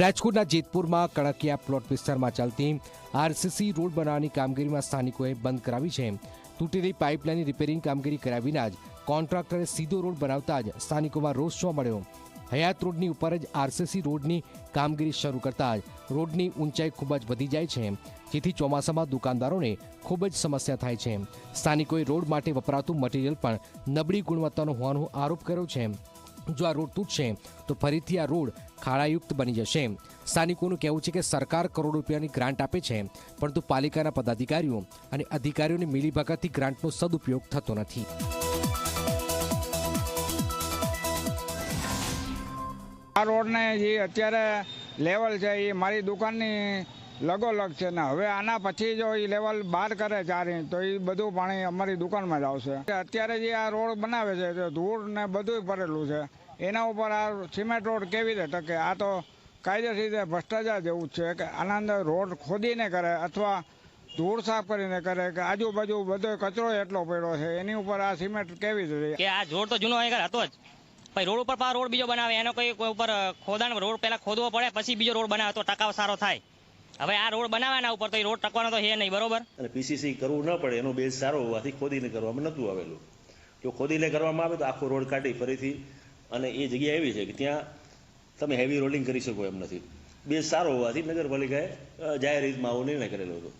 રાજકોટના જેતપુરમાં કડકિયા પ્લોટ વિસ્તારમાં ચાલતી આરસીસી રોડ બનાવવાની કામગીરીમાં સ્થાનિકોએ બંધ કરાવી છે। તૂટેલી પાઇપલાઇનની રિપેરિંગ કામગીરી કર્યા વિના જ કોન્ટ્રાક્ટરે સીધો રોડ બનાવતા જ સ્થાનિકોમાં રોષ જોવા મળ્યો। હયાત રોડની ઉપર જ આરસીસી રોડની કામગીરી શરૂ કરતા જ રોડની ઊંચાઈ ખૂબ જ વધી જાય છે, જેથી ચોમાસામાં દુકાનદારોને ખૂબ જ સમસ્યા થાય છે। સ્થાનિકોએ રોડ માટે વપરાતું મટીરીયલ પણ નબળી ગુણવત્તાનો હોવાનો આરોપ કર્યો છે। જો આ રોડ તૂટશે તો ફરીથી આ રોડ ખાડાયુક્ત બની જશે। સ્થાનિકોનું કહેવું છે કે સરકાર કરોડો રૂપિયાની ગ્રાન્ટ આપે છે, પરંતુ પાલિકાના પદાધિકારીઓ અને અધિકારીઓની મિલીભગતથી ગ્રાન્ટનો સદુપયોગ થતો નથી। આ રોડને જે અત્યારે લેવલ છે એ મારી દુકાનની લગોલગ છે ને હવે આના પછી જો એ લેવલ 12 કરે 4 ઇંચ તો એ બધું પાણી અમારી દુકાનમાં જ આવશે। અત્યારે જે આ રોડ બનાવે છે તો ધૂળ ને બધું ભરેલું છે, એના ઉપર આ સિમેન્ટ રોડ કેવી રીતે ટકે? આ તો કાયદેસર રીતે ભ્રષ્ટાચાર જેવું જ છે કે આના અંદર રોડ ખોદીને કરે અથવા ધૂળ સાફ કરીને કરે કે આજુબાજુ બધો કચરો એટલો પડ્યો છે, એની ઉપર આ સિમેન્ટ કેવી રીતે? કે આ રોડ તો જૂનો હતો જ, પછી રોડ ઉપર રોડ બીજો બનાવે, એનો કોઈ ઉપર ખોદાણ રોડ પહેલા ખોદવો પડે પછી બીજો રોડ બનાવે તો ટકાવ સારો થાય। હવે આ રોડ બનાવવાના ઉપર તો એ રોડ ટકવાનો તો છે નહીં, બરોબર? અને પીસીસી કરવું ન પડે એનો બેઝ સારો હોવાથી ખોદીને કરવામાં નહોતું આવેલું। જો ખોદીને કરવામાં આવે તો આખો રોડ કાઢી ફરીથી, અને એ જગ્યા એવી છે કે ત્યાં તમે હેવી રોલિંગ કરી શકો એમ નથી। બેઝ સારો હોવાથી નગરપાલિકાએ જાહેર હિતમાં આવો નિર્ણય કરેલો હતો।